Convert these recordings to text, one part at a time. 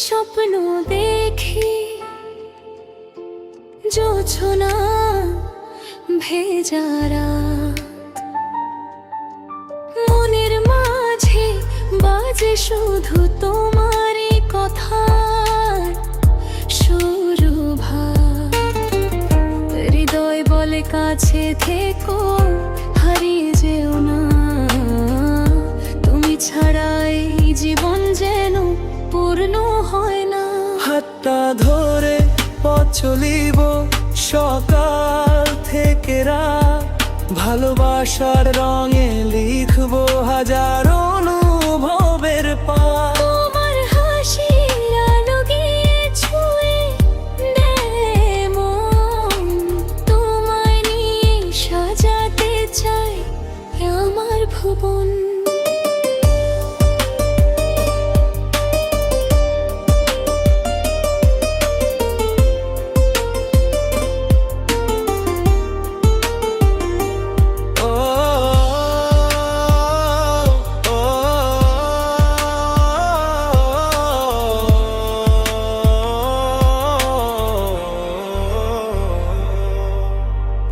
স্বপ্ন দেখি জোছনা ভেজা রাত, মনের মাঝে বাজে শুধু তোমারই কথা সুরভাত। হৃদয় বলে কাছে থেকো, হারিয়ে যেও না, তুমি ছাড়া এই জীবন যেন পূর্ণ হয় না। হাতটা ধরে পথ চলিব সকাল থেকে রাত, ভালোবাসার রঙে লিখব হাজার অনুভবের পাত। তোমার হাসির আলো গিয়ে ছুঁয়ে দেয় মন, তোমায় নিয়ে সাজাতে চাই আমার ভুবন।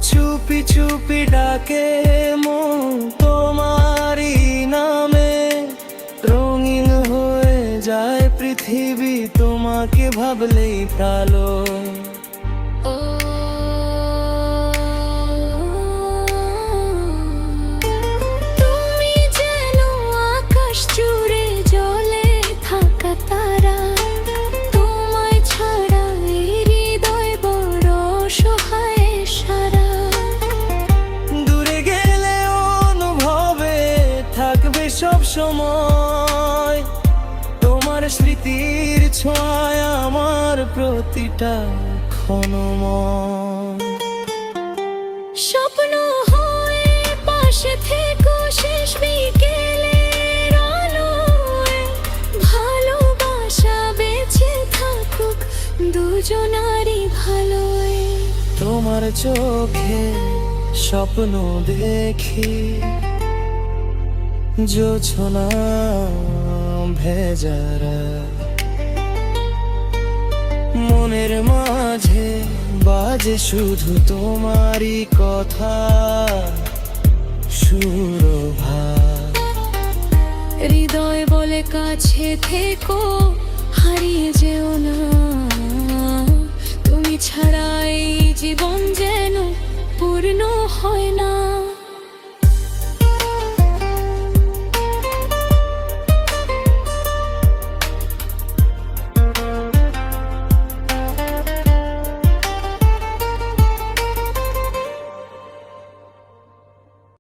চুপি চুপি ডাকে মন তোমারই নামে, রঙিন হয়ে যায় পৃথিবী তোমাকে ভাবলেই ভালো। তুমি যেন আকাশ জুড়ে জ্বলে থাকা তারা, তোমায় ছাড়া এই হৃদয় বড় অসহায় সারা। দূরে গেলে অনুভবে থাকবে সব সময়, তোমার স্মৃতির ছোঁয়ায় আমার প্রতিটা ক্ষণময়। স্বপ্ন হয়ে পাশে থেকো শেষ বিকেলের আলোয়, ভালোবাসা বেঁচে থাকুক দুজনারই ভালোয়। তোমার চোখে স্বপ্ন দেখি জোছনা ভেজা রাত, মনের মাঝে বাজে শুধু তোমারই কথা সুরভাত। হৃদয় বলে কাছে থেকো, হারিয়ে যেও না, তুমি ছাড়া এই জীবন যেন পূর্ণ হয় না।